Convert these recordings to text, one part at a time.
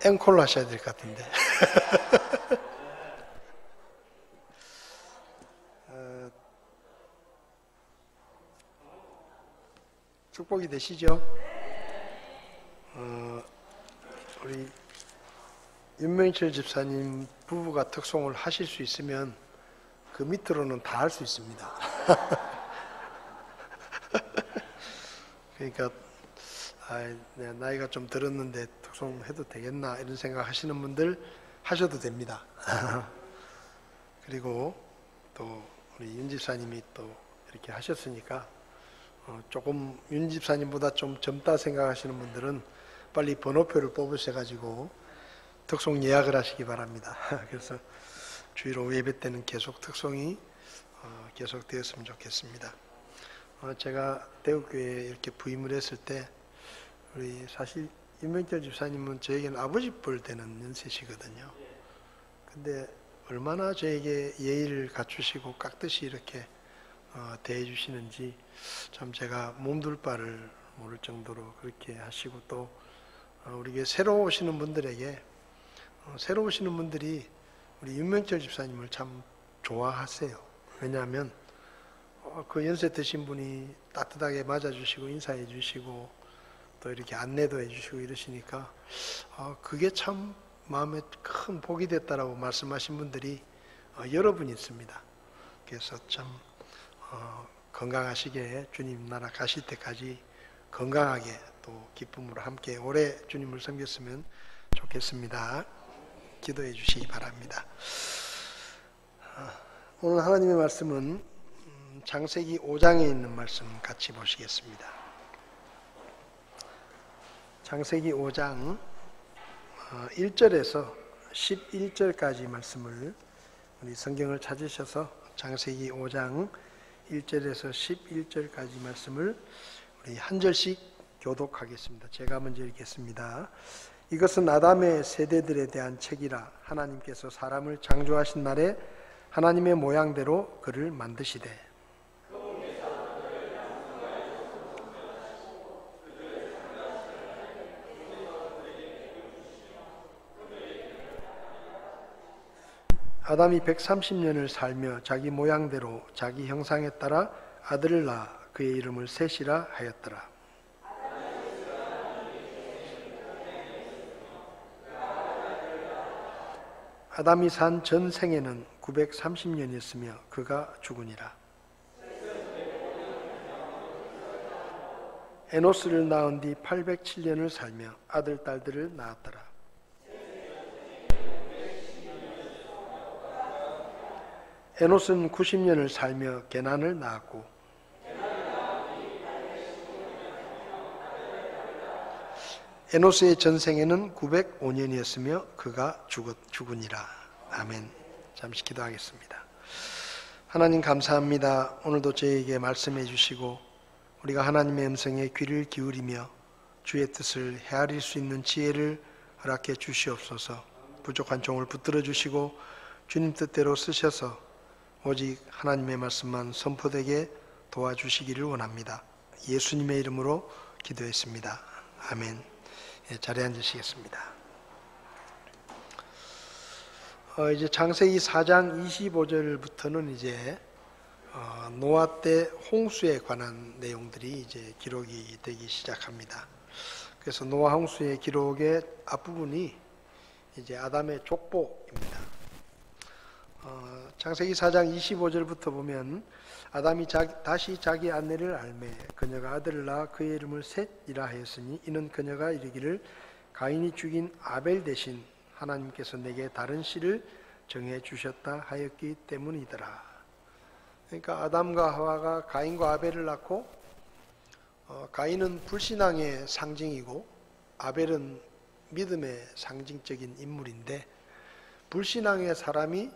앵콜로 하셔야 될 것 같은데. 축복이 되시죠? 우리 윤명철 집사님 부부가 특송을 하실 수 있으면 그 밑으로는 다 할 수 있습니다. 그러니까 내가 나이가 좀 들었는데 특송해도 되겠나 이런 생각 하시는 분들 하셔도 됩니다. 그리고 또 우리 윤 집사님이 또 이렇게 하셨으니까 조금 윤 집사님보다 좀 젊다 생각하시는 분들은 빨리 번호표를 뽑으셔가지고 특송 예약을 하시기 바랍니다. 그래서 주일 오후 예배 때는 계속 특송이 계속 되었으면 좋겠습니다. 제가 대구교회에 이렇게 부임을 했을 때 우리 사실 윤명철 집사님은 저에게는 아버지 뻘 되는 연세시거든요. 근데 얼마나 저에게 예의를 갖추시고 깍듯이 이렇게 대해 주시는지 참 제가 몸둘 바를 모를 정도로 그렇게 하시고, 또 우리 교회 새로 오시는 분들에게 새로 오시는 분들이 우리 윤명철 집사님을 참 좋아하세요. 왜냐하면 그 연세 드신 분이 따뜻하게 맞아주시고 인사해 주시고 또 이렇게 안내도 해주시고 이러시니까 그게 참 마음에 큰 복이 됐다라고 말씀하신 분들이 여러 분 있습니다. 그래서 참 건강하시게 주님 나라 가실 때까지 건강하게 또 기쁨으로 함께 오래 주님을 섬겼으면 좋겠습니다. 기도해 주시기 바랍니다. 오늘 하나님의 말씀은 창세기 5장에 있는 말씀 같이 보시겠습니다. 창세기 5장 1절에서 11절까지 말씀을 우리 성경을 찾으셔서 창세기 5장 1절에서 11절까지 말씀을 우리 한 절씩 교독하겠습니다. 제가 먼저 읽겠습니다. 이것은 아담의 세대들에 대한 책이라. 하나님께서 사람을 창조하신 날에 하나님의 모양대로 그를 만드시되 아담이 130년을 살며 자기 모양대로 자기 형상에 따라 아들을 낳아 그의 이름을 셋이라 하였더라. 아담이 산 전 생에는 930년이었으며 그가 죽으니라. 에노스를 낳은 뒤 807년을 살며 아들 딸들을 낳았더라. 에노스는 90년을 살며 게난을 낳았고 에노스의 전생에는 905년이었으며 그가 죽으니라. 아멘. 잠시 기도하겠습니다. 하나님 감사합니다. 오늘도 저에게 말씀해 주시고 우리가 하나님의 음성에 귀를 기울이며 주의 뜻을 헤아릴 수 있는 지혜를 허락해 주시옵소서. 부족한 종을 붙들어 주시고 주님 뜻대로 쓰셔서 오직 하나님의 말씀만 선포되게 도와주시기를 원합니다. 예수님의 이름으로 기도했습니다. 아멘. 자리에 앉으시겠습니다. 이제 창세기 4장 25절부터는 이제 노아 때 홍수에 관한 내용들이 이제 기록이 되기 시작합니다. 그래서 노아 홍수의 기록의 앞부분이 이제 아담의 족보입니다. 창세기 4장 25절부터 보면 아담이 다시 자기 아내를 알매 그녀가 아들을 낳아 그의 이름을 셋이라 하였으니 이는 그녀가 이르기를 가인이 죽인 아벨 대신 하나님께서 내게 다른 씨를 정해 주셨다 하였기 때문이더라. 그러니까 아담과 하와가 가인과 아벨을 낳고 가인은 불신앙의 상징이고 아벨은 믿음의 상징적인 인물인데 불신앙의 사람이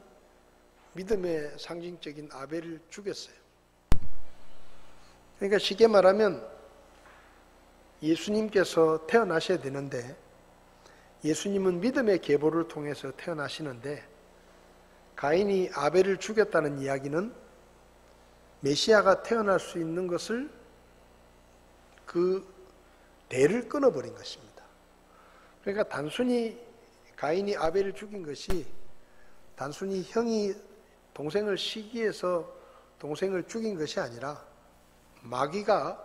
믿음의 상징적인 아벨을 죽였어요. 그러니까 쉽게 말하면 예수님께서 태어나셔야 되는데 예수님은 믿음의 계보를 통해서 태어나시는데 가인이 아벨을 죽였다는 이야기는 메시아가 태어날 수 있는 것을 그 대를 끊어버린 것입니다. 그러니까 단순히 가인이 아벨을 죽인 것이 단순히 형이 동생을 시기해서 동생을 죽인 것이 아니라 마귀가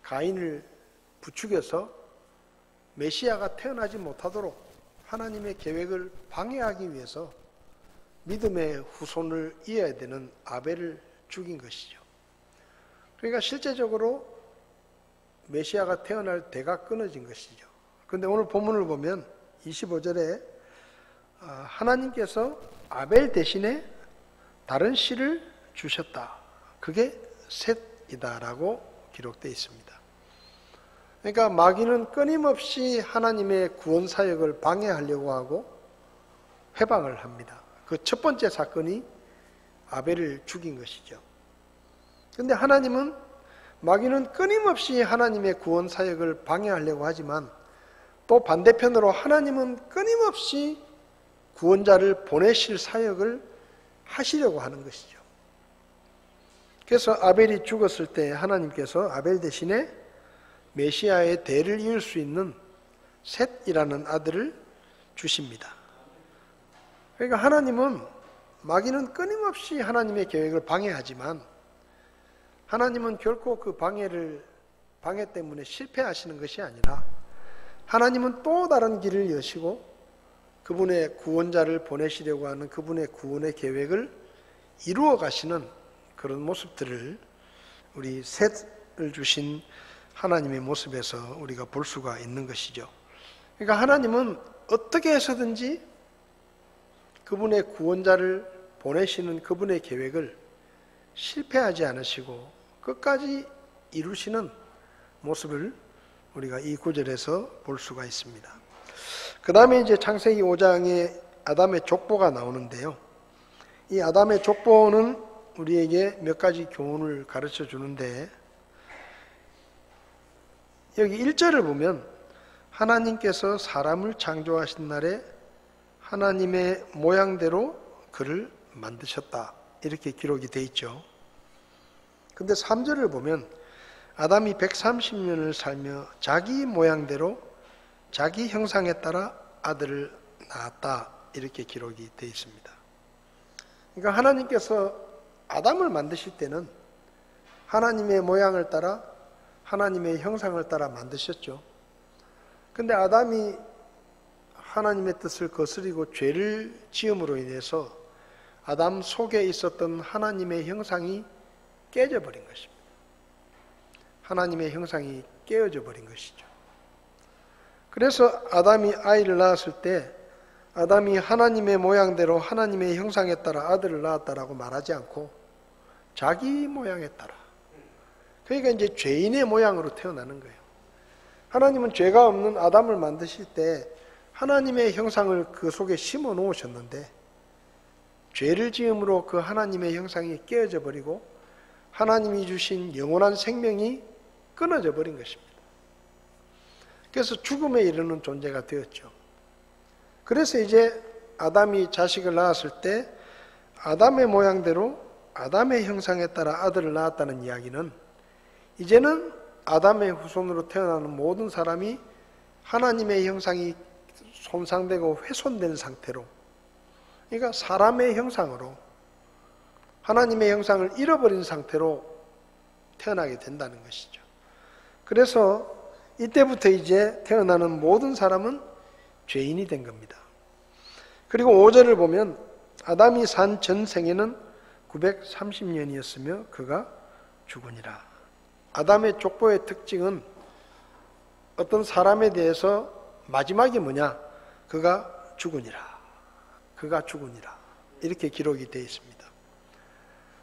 가인을 부추겨서 메시아가 태어나지 못하도록 하나님의 계획을 방해하기 위해서 믿음의 후손을 이어야 되는 아벨을 죽인 것이죠. 그러니까 실제적으로 메시아가 태어날 대가 끊어진 것이죠. 그런데 오늘 본문을 보면 25절에 하나님께서 아벨 대신에 다른 씨를 주셨다. 그게 셋이다라고 기록되어 있습니다. 그러니까 마귀는 끊임없이 하나님의 구원 사역을 방해하려고 하고 회방을 합니다. 그 첫 번째 사건이 아벨을 죽인 것이죠. 그런데 마귀는 끊임없이 하나님의 구원 사역을 방해하려고 하지만 또 반대편으로 하나님은 끊임없이 구원자를 보내실 사역을 하시려고 하는 것이죠. 그래서 아벨이 죽었을 때 하나님께서 아벨 대신에 메시아의 대를 이을 수 있는 셋이라는 아들을 주십니다. 그러니까 마귀는 끊임없이 하나님의 계획을 방해하지만 하나님은 결코 그 방해 때문에 실패하시는 것이 아니라 하나님은 또 다른 길을 여시고 그분의 구원자를 보내시려고 하는 그분의 구원의 계획을 이루어 가시는 그런 모습들을 우리 셋을 주신 하나님의 모습에서 우리가 볼 수가 있는 것이죠. 그러니까 하나님은 어떻게 해서든지 그분의 구원자를 보내시는 그분의 계획을 실패하지 않으시고 끝까지 이루시는 모습을 우리가 이 구절에서 볼 수가 있습니다. 그 다음에 이제 창세기 5장에 아담의 족보가 나오는데요. 이 아담의 족보는 우리에게 몇 가지 교훈을 가르쳐 주는데 여기 1절을 보면 하나님께서 사람을 창조하신 날에 하나님의 모양대로 그를 만드셨다. 이렇게 기록이 되어 있죠. 근데 3절을 보면 아담이 130년을 살며 자기 모양대로 자기 형상에 따라 아들을 낳았다. 이렇게 기록이 되어 있습니다. 그러니까 하나님께서 아담을 만드실 때는 하나님의 모양을 따라 하나님의 형상을 따라 만드셨죠. 근데 아담이 하나님의 뜻을 거스리고 죄를 지음으로 인해서 아담 속에 있었던 하나님의 형상이 깨져버린 것입니다. 하나님의 형상이 깨어져 버린 것이죠. 그래서 아담이 아이를 낳았을 때 아담이 하나님의 모양대로 하나님의 형상에 따라 아들을 낳았다라고 말하지 않고 자기 모양에 따라, 그러니까 이제 죄인의 모양으로 태어나는 거예요. 하나님은 죄가 없는 아담을 만드실 때 하나님의 형상을 그 속에 심어 놓으셨는데 죄를 지음으로 그 하나님의 형상이 깨어져 버리고 하나님이 주신 영원한 생명이 끊어져 버린 것입니다. 그래서 죽음에 이르는 존재가 되었죠. 그래서 이제 아담이 자식을 낳았을 때 아담의 모양대로 아담의 형상에 따라 아들을 낳았다는 이야기는 이제는 아담의 후손으로 태어나는 모든 사람이 하나님의 형상이 손상되고 훼손된 상태로, 그러니까 사람의 형상으로 하나님의 형상을 잃어버린 상태로 태어나게 된다는 것이죠. 그래서 이때부터 이제 태어나는 모든 사람은 죄인이 된 겁니다. 그리고 5절을 보면 아담이 산 전생에는 930년이었으며 그가 죽으니라. 아담의 족보의 특징은 어떤 사람에 대해서 마지막이 뭐냐? 그가 죽으니라. 그가 죽으니라. 이렇게 기록이 되어 있습니다.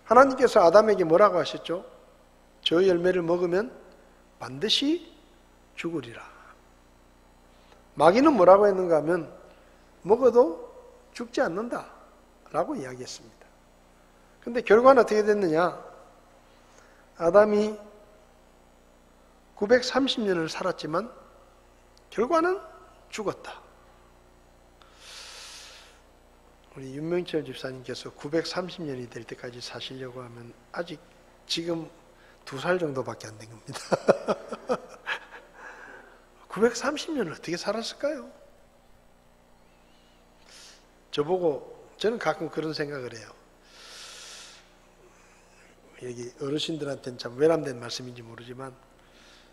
하나님께서 아담에게 뭐라고 하셨죠? 저 열매를 먹으면 반드시 죽으리라. 마귀는 뭐라고 했는가 하면 먹어도 죽지 않는다 라고 이야기했습니다. 근데 결과는 어떻게 됐느냐? 아담이 930년을 살았지만 결과는 죽었다. 우리 윤명철 집사님께서 930년이 될 때까지 사시려고 하면 아직 지금 2살 정도밖에 안 된 겁니다. 930년을 어떻게 살았을까요? 저는 가끔 그런 생각을 해요. 여기 어르신들한테는 참 외람된 말씀인지 모르지만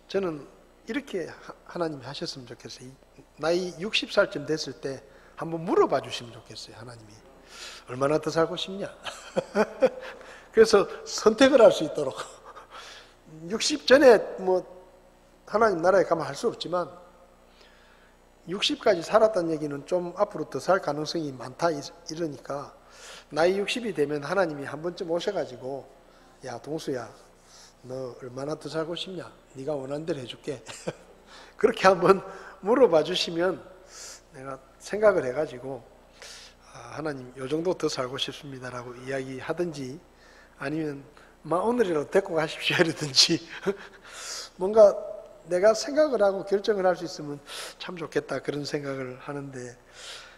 저는 이렇게 하나님이 하셨으면 좋겠어요. 나이 60살쯤 됐을 때 한번 물어봐 주시면 좋겠어요. 하나님이 얼마나 더 살고 싶냐. 그래서 선택을 할 수 있도록 60 전에 뭐 하나님 나라에 가면 할 수 없지만 60까지 살았다는 얘기는 좀 앞으로 더 살 가능성이 많다 이러니까 나이 60이 되면 하나님이 한 번쯤 오셔가지고 야 동수야 너 얼마나 더 살고 싶냐? 네가 원하는 대로 해줄게. 그렇게 한번 물어봐 주시면 내가 생각을 해가지고 하나님 요 정도 더 살고 싶습니다라고 이야기하든지 아니면 오늘이라도 데리고 가십시오 이러든지 뭔가 내가 생각을 하고 결정을 할 수 있으면 참 좋겠다 그런 생각을 하는데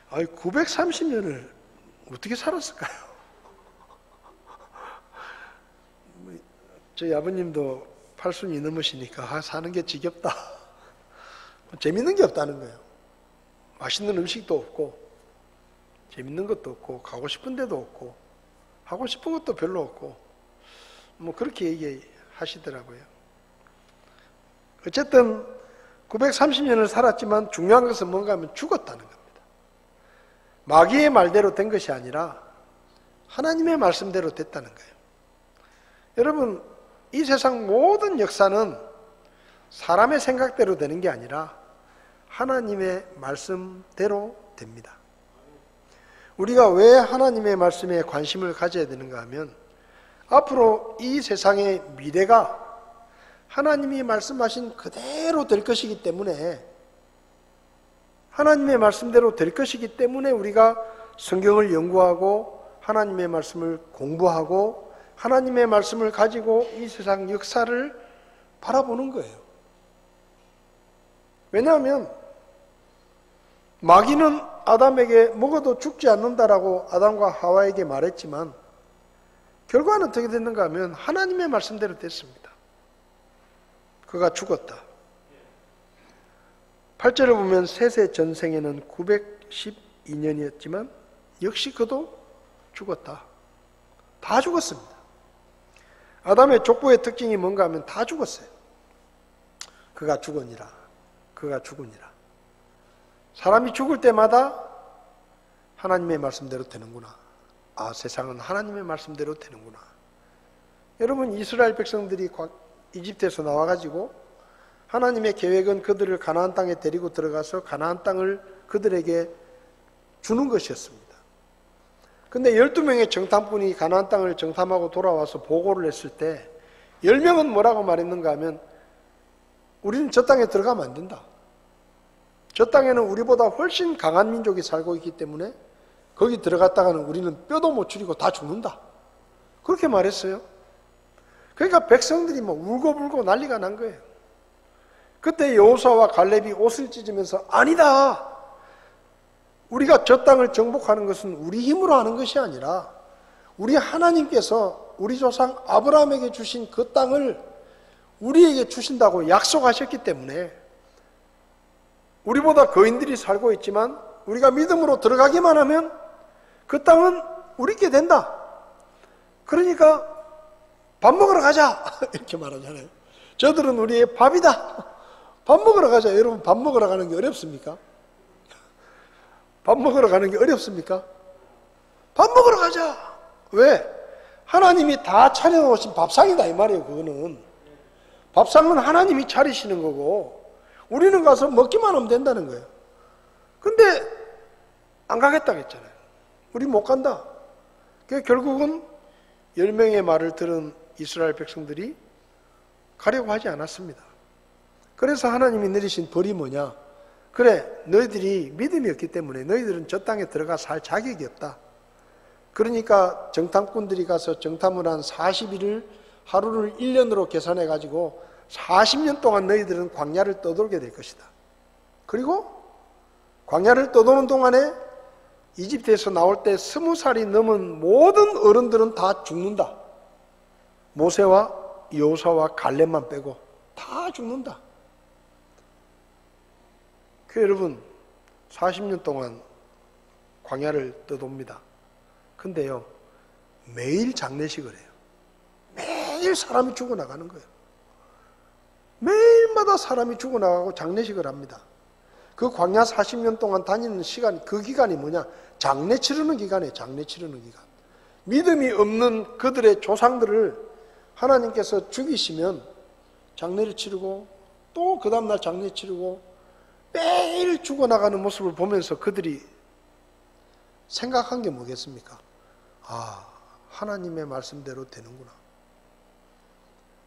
930년을 어떻게 살았을까요? 저희 아버님도 80이 넘으시니까 사는 게 지겹다. 재밌는 게 없다는 거예요. 맛있는 음식도 없고 재밌는 것도 없고 가고 싶은 데도 없고 하고 싶은 것도 별로 없고 뭐 그렇게 얘기하시더라고요. 어쨌든 930년을 살았지만 중요한 것은 뭔가 하면 죽었다는 겁니다. 마귀의 말대로 된 것이 아니라 하나님의 말씀대로 됐다는 거예요. 여러분 이 세상 모든 역사는 사람의 생각대로 되는 게 아니라 하나님의 말씀대로 됩니다. 우리가 왜 하나님의 말씀에 관심을 가져야 되는가 하면 앞으로 이 세상의 미래가 하나님이 말씀하신 그대로 될 것이기 때문에 하나님의 말씀대로 될 것이기 때문에 우리가 성경을 연구하고 하나님의 말씀을 공부하고 하나님의 말씀을 가지고 이 세상 역사를 바라보는 거예요. 왜냐하면 마귀는 아담에게 먹어도 죽지 않는다라고 아담과 하와에게 말했지만 결과는 어떻게 됐는가 하면 하나님의 말씀대로 됐습니다. 그가 죽었다. 8절을 보면 셋의 전생에는 912년이었지만 역시 그도 죽었다. 다 죽었습니다. 아담의 족보의 특징이 뭔가 하면 다 죽었어요. 그가 죽으니라. 그가 죽으니라. 사람이 죽을 때마다 하나님의 말씀대로 되는구나. 세상은 하나님의 말씀대로 되는구나. 여러분 이스라엘 백성들이 이집트에서 나와가지고 하나님의 계획은 그들을 가나안 땅에 데리고 들어가서 가나안 땅을 그들에게 주는 것이었습니다. 근데 12명의 정탐꾼이 가나안 땅을 정탐하고 돌아와서 보고를 했을 때 10명은 뭐라고 말했는가 하면 우리는 저 땅에 들어가면 안 된다. 저 땅에는 우리보다 훨씬 강한 민족이 살고 있기 때문에 거기 들어갔다가는 우리는 뼈도 못 추리고 다 죽는다. 그렇게 말했어요. 그러니까 백성들이 막 울고불고 난리가 난 거예요. 그때 여호수아와 갈렙이 옷을 찢으면서 아니다. 우리가 저 땅을 정복하는 것은 우리 힘으로 하는 것이 아니라 우리 하나님께서 우리 조상 아브라함에게 주신 그 땅을 우리에게 주신다고 약속하셨기 때문에 우리보다 거인들이 살고 있지만 우리가 믿음으로 들어가기만 하면 그 땅은 우리께 된다. 그러니까 밥 먹으러 가자 이렇게 말하잖아요. 저들은 우리의 밥이다. 밥 먹으러 가자. 여러분 밥 먹으러 가는 게 어렵습니까? 밥 먹으러 가는 게 어렵습니까? 밥 먹으러 가자. 왜? 하나님이 다 차려놓으신 밥상이다 이 말이에요. 그거는 밥상은 하나님이 차리시는 거고 우리는 가서 먹기만 하면 된다는 거예요. 근데 안 가겠다고 했잖아요. 우리 못 간다. 그래서 결국은 10명의 말을 들은 이스라엘 백성들이 가려고 하지 않았습니다. 그래서 하나님이 내리신 벌이 뭐냐? 그래, 너희들이 믿음이 없기 때문에 너희들은 저 땅에 들어가 살 자격이 없다. 그러니까 정탐꾼들이 가서 정탐을 한 40일을 하루를 1년으로 계산해 가지고 40년 동안 너희들은 광야를 떠돌게 될 것이다. 그리고 광야를 떠도는 동안에 이집트에서 나올 때 20살이 넘은 모든 어른들은 다 죽는다. 모세와 여호수아와 갈렙만 빼고 다 죽는다. 여러분 40년 동안 광야를 떠돕니다. 근데요, 매일 장례식을 해요. 매일 사람이 죽어나가는 거예요. 매일마다 사람이 죽어나가고 장례식을 합니다. 그 광야 40년 동안 다니는 시간, 그 기간이 뭐냐? 장례 치르는 기간이에요. 장례 치르는 기간. 믿음이 없는 그들의 조상들을 하나님께서 죽이시면 장례를 치르고 또 그 다음날 장례 치르고 매일 죽어나가는 모습을 보면서 그들이 생각한 게 뭐겠습니까? 아, 하나님의 말씀대로 되는구나.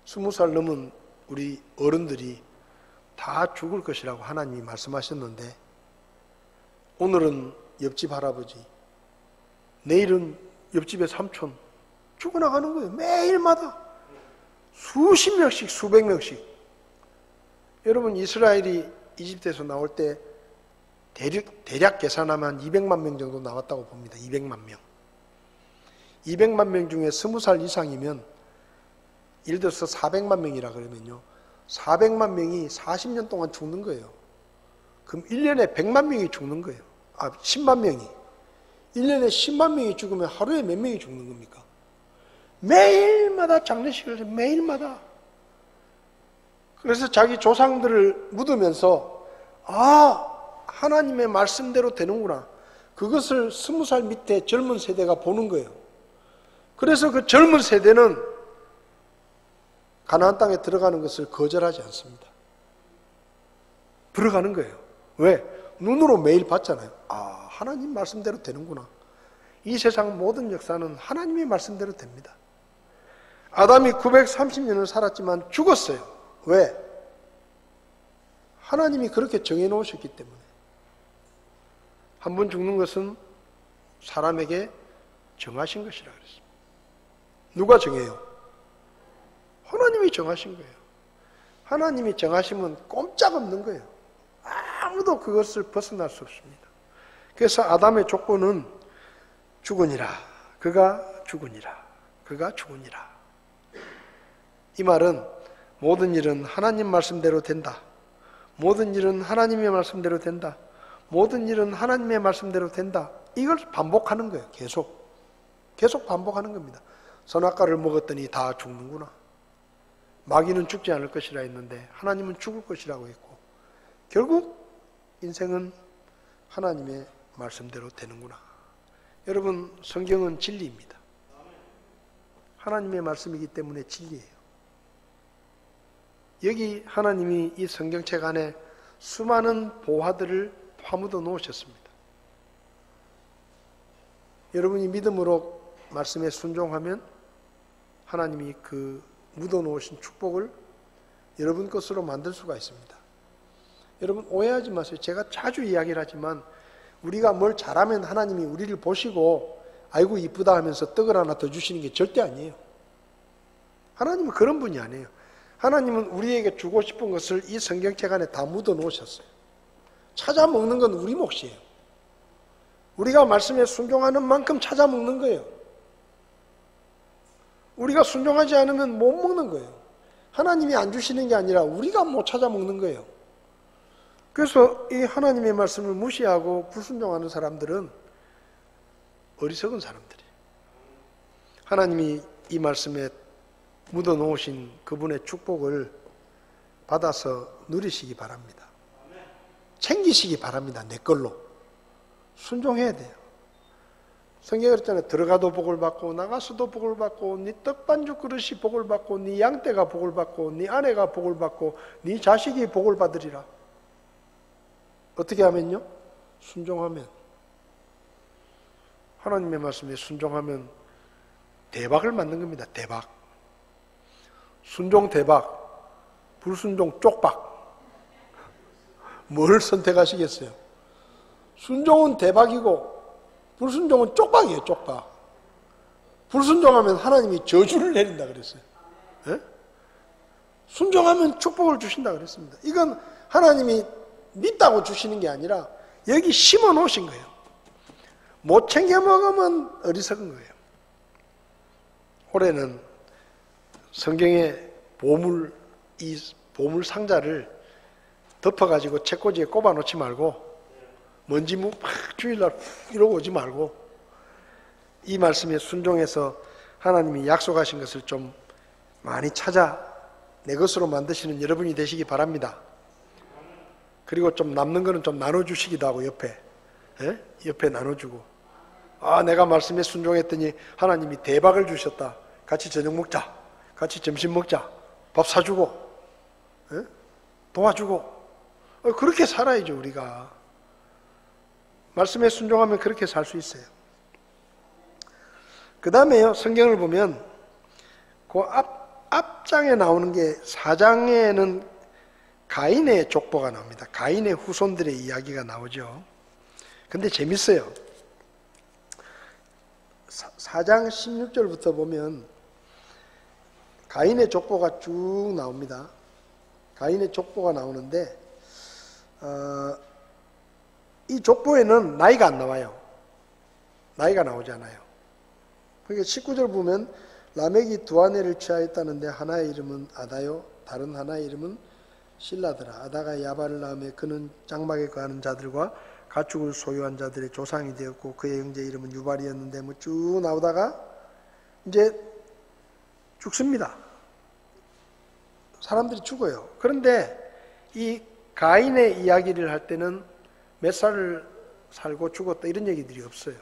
20살 넘은 우리 어른들이 다 죽을 것이라고 하나님이 말씀하셨는데 오늘은 옆집 할아버지, 내일은 옆집의 삼촌 죽어나가는 거예요. 매일마다 수십 명씩, 수백 명씩. 여러분, 이스라엘이 이집트에서 나올 때 대략 계산하면 200만 명 정도 나왔다고 봅니다. 200만 명. 200만 명 중에 20살 이상이면 예를 들어서 400만 명이라 그러면요, 400만 명이 40년 동안 죽는 거예요. 그럼 1년에 100만 명이 죽는 거예요. 10만 명이. 1년에 10만 명이 죽으면 하루에 몇 명이 죽는 겁니까? 매일마다 장례식을 해요. 매일마다. 그래서 자기 조상들을 묻으면서 하나님의 말씀대로 되는구나. 그것을 20살 밑에 젊은 세대가 보는 거예요. 그래서 그 젊은 세대는 가나안 땅에 들어가는 것을 거절하지 않습니다. 들어가는 거예요. 왜? 눈으로 매일 봤잖아요. 하나님 말씀대로 되는구나. 이 세상 모든 역사는 하나님의 말씀대로 됩니다. 아담이 930년을 살았지만 죽었어요. 왜? 하나님이 그렇게 정해놓으셨기 때문에. 한 번 죽는 것은 사람에게 정하신 것이라 그랬습니다. 누가 정해요? 하나님이 정하신 거예요. 하나님이 정하시면 꼼짝없는 거예요. 아무도 그것을 벗어날 수 없습니다. 그래서 아담의 조건은 죽으니라. 그가 죽으니라. 그가 죽으니라. 이 말은 모든 일은 하나님 말씀대로 된다. 모든 일은 하나님의 말씀대로 된다. 모든 일은 하나님의 말씀대로 된다. 이걸 반복하는 거예요. 계속 반복하는 겁니다. 선악과를 먹었더니 다 죽는구나. 마귀는 죽지 않을 것이라 했는데 하나님은 죽을 것이라고 했고, 결국 인생은 하나님의 말씀대로 되는구나. 여러분, 성경은 진리입니다. 하나님의 말씀이기 때문에 진리예요. 여기 하나님이 이 성경책 안에 수많은 보화들을 파묻어 놓으셨습니다. 여러분이 믿음으로 말씀에 순종하면 하나님이 그 묻어 놓으신 축복을 여러분 것으로 만들 수가 있습니다. 여러분, 오해하지 마세요. 제가 자주 이야기를 하지만 우리가 뭘 잘하면 하나님이 우리를 보시고 아이고 이쁘다 하면서 떡을 하나 더 주시는 게 절대 아니에요. 하나님은 그런 분이 아니에요. 하나님은 우리에게 주고 싶은 것을 이 성경책 안에 다 묻어 놓으셨어요. 찾아 먹는 건 우리 몫이에요. 우리가 말씀에 순종하는 만큼 찾아 먹는 거예요. 우리가 순종하지 않으면 못 먹는 거예요. 하나님이 안 주시는 게 아니라 우리가 못 찾아 먹는 거예요. 그래서 이 하나님의 말씀을 무시하고 불순종하는 사람들은 어리석은 사람들이에요. 하나님이 이 말씀에 묻어 놓으신 그분의 축복을 받아서 누리시기 바랍니다. 챙기시기 바랍니다. 내 걸로. 순종해야 돼요. 성경에 그랬잖아요. 들어가도 복을 받고 나가서도 복을 받고 네 떡반죽 그릇이 복을 받고 네 양떼가 복을 받고 네 아내가 복을 받고 네 자식이 복을 받으리라. 어떻게 하면요? 순종하면. 하나님의 말씀에 순종하면 대박을 만든 겁니다. 대박. 순종 대박, 불순종 쪽박. 뭘 선택하시겠어요? 순종은 대박이고 불순종은 쪽박이에요. 쪽박. 불순종하면 하나님이 저주를 내린다 그랬어요. 네? 순종하면 축복을 주신다 그랬습니다. 이건 하나님이 믿다고 주시는 게 아니라 여기 심어 놓으신 거예요. 못 챙겨 먹으면 어리석은 거예요. 올해는 성경의 보물, 이 보물 상자를 덮어가지고 책꽂이에 꼽아 놓지 말고 먼지 막 주일날 훅 이러고 오지 말고 이 말씀에 순종해서 하나님이 약속하신 것을 좀 많이 찾아 내 것으로 만드시는 여러분이 되시기 바랍니다. 그리고 좀 남는 거는 좀 나눠주시기도 하고 옆에 나눠주고, 내가 말씀에 순종했더니 하나님이 대박을 주셨다. 같이 저녁 먹자, 같이 점심 먹자, 밥 사주고, 도와주고, 그렇게 살아야죠. 우리가 말씀에 순종하면 그렇게 살 수 있어요. 그 다음에요, 성경을 보면 그 앞장에 나오는 게 4장에는 가인의 족보가 나옵니다. 가인의 후손들의 이야기가 나오죠. 근데 재밌어요. 4장 16절부터 보면 가인의 족보가 쭉 나옵니다. 가인의 족보가 나오는데 이 족보에는 나이가 안 나와요. 나이가 나오지 않아요. 그러니까 19절 보면 라멕이 두 아내를 취하였다는데 하나의 이름은 아다요 다른 하나의 이름은 실라더라. 아다가 야발을 낳으며 그는 장막에 거하는 자들과 가축을 소유한 자들의 조상이 되었고 그의 형제 이름은 유발이었는데 뭐 쭉 나오다가 이제 죽습니다. 사람들이 죽어요. 그런데 이 가인의 이야기를 할 때는 몇 살을 살고 죽었다 이런 얘기들이 없어요.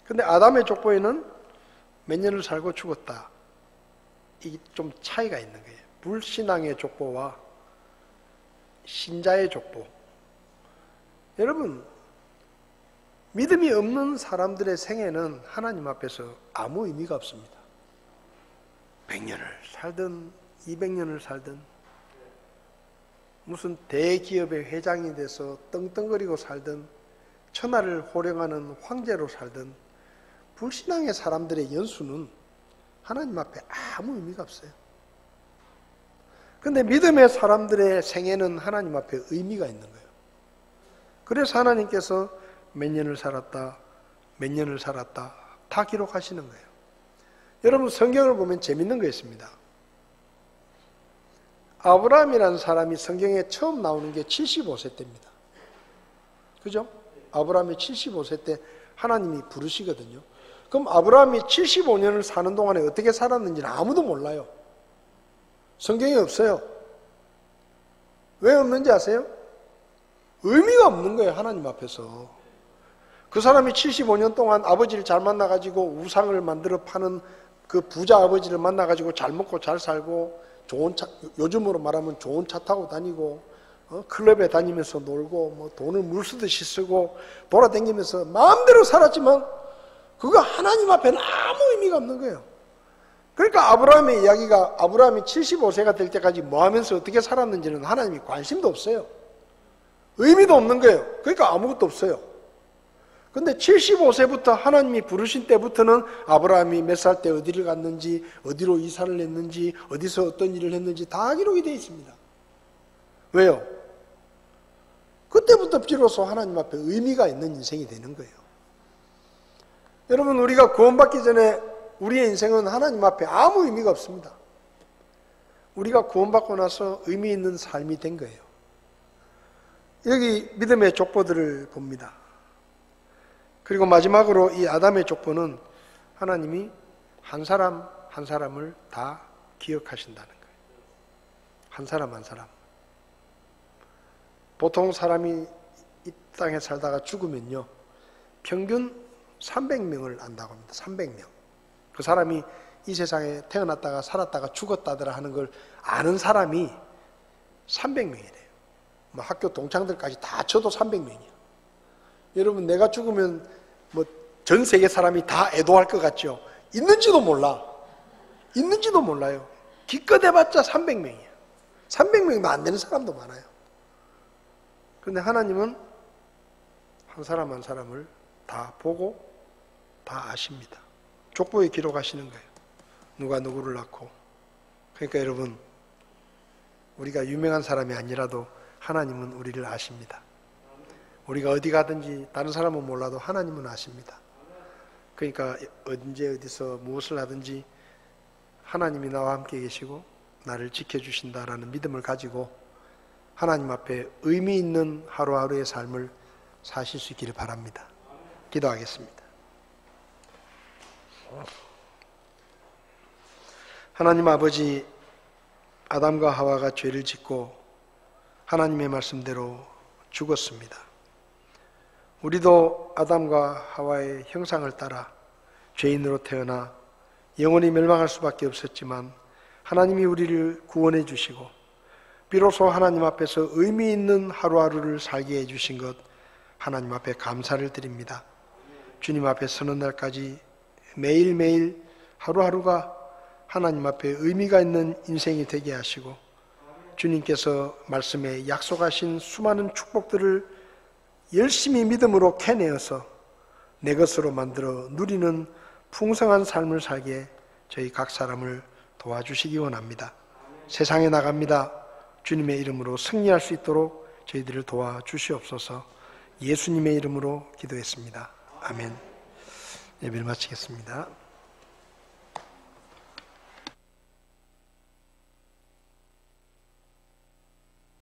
근데 아담의 족보에는 몇 년을 살고 죽었다. 이게 좀 차이가 있는 거예요. 불신앙의 족보와 신자의 족보. 여러분, 믿음이 없는 사람들의 생애는 하나님 앞에서 아무 의미가 없습니다. 100년을 살든 200년을 살든 무슨 대기업의 회장이 돼서 떵떵거리고 살든 천하를 호령하는 황제로 살든 불신앙의 사람들의 연수는 하나님 앞에 아무 의미가 없어요. 그런데 믿음의 사람들의 생애는 하나님 앞에 의미가 있는 거예요. 그래서 하나님께서 몇 년을 살았다, 몇 년을 살았다 다 기록하시는 거예요. 여러분 성경을 보면 재밌는 거 있습니다. 아브라함이라는 사람이 성경에 처음 나오는 게 75세 때입니다. 그죠? 아브라함이 75세 때 하나님이 부르시거든요. 그럼 아브라함이 75년을 사는 동안에 어떻게 살았는지는 아무도 몰라요. 성경에 없어요. 왜 없는지 아세요? 의미가 없는 거예요. 하나님 앞에서. 그 사람이 75년 동안 아버지를 잘 만나가지고 우상을 만들어 파는 그 부자 아버지를 만나가지고 잘 먹고 잘 살고 좋은 차, 요즘으로 말하면 좋은 차 타고 다니고 클럽에 다니면서 놀고 뭐 돈을 물쓰듯이 쓰고 돌아다니면서 마음대로 살았지만 그거 하나님 앞에는 아무 의미가 없는 거예요. 그러니까 아브라함의 이야기가 아브라함이 75세가 될 때까지 뭐 하면서 어떻게 살았는지는 하나님이 관심도 없어요. 의미도 없는 거예요. 그러니까 아무것도 없어요. 근데 75세부터 하나님이 부르신 때부터는 아브라함이 몇 살 때 어디를 갔는지, 어디로 이사를 했는지, 어디서 어떤 일을 했는지 다 기록이 되어 있습니다. 왜요? 그때부터 비로소 하나님 앞에 의미가 있는 인생이 되는 거예요. 여러분, 우리가 구원받기 전에 우리의 인생은 하나님 앞에 아무 의미가 없습니다. 우리가 구원받고 나서 의미 있는 삶이 된 거예요. 여기 믿음의 족보들을 봅니다. 그리고 마지막으로 이 아담의 족보는 하나님이 한 사람 한 사람을 다 기억하신다는 거예요. 한 사람 한 사람. 보통 사람이 이 땅에 살다가 죽으면요, 평균 300명을 안다고 합니다. 300명. 그 사람이 이 세상에 태어났다가 살았다가 죽었다더라 하는 걸 아는 사람이 300명이래요. 뭐 학교 동창들까지 다 쳐도 300명이야. 여러분, 내가 죽으면 뭐 전 세계 사람이 다 애도할 것 같죠? 있는지도 몰라. 있는지도 몰라요. 기껏 해봤자 300명이야. 300명이면 안 되는 사람도 많아요. 그런데 하나님은 한 사람 한 사람을 다 보고 다 아십니다. 족보에 기록하시는 거예요. 누가 누구를 낳고. 그러니까 여러분, 우리가 유명한 사람이 아니라도 하나님은 우리를 아십니다. 우리가 어디 가든지 다른 사람은 몰라도 하나님은 아십니다. 그러니까 언제 어디서 무엇을 하든지 하나님이 나와 함께 계시고 나를 지켜주신다라는 믿음을 가지고 하나님 앞에 의미 있는 하루하루의 삶을 사실 수 있기를 바랍니다. 기도하겠습니다. 하나님 아버지, 아담과 하와가 죄를 짓고 하나님의 말씀대로 죽었습니다. 우리도 아담과 하와의 형상을 따라 죄인으로 태어나 영원히 멸망할 수밖에 없었지만 하나님이 우리를 구원해 주시고 비로소 하나님 앞에서 의미 있는 하루하루를 살게 해주신 것 하나님 앞에 감사를 드립니다. 주님 앞에 서는 날까지 매일매일 하루하루가 하나님 앞에 의미가 있는 인생이 되게 하시고 주님께서 말씀에 약속하신 수많은 축복들을 열심히 믿음으로 캐내어서 내 것으로 만들어 누리는 풍성한 삶을 살게 저희 각 사람을 도와주시기 원합니다. 세상에 나갑니다. 주님의 이름으로 승리할 수 있도록 저희들을 도와주시옵소서. 예수님의 이름으로 기도했습니다. 아멘. 예배를 마치겠습니다.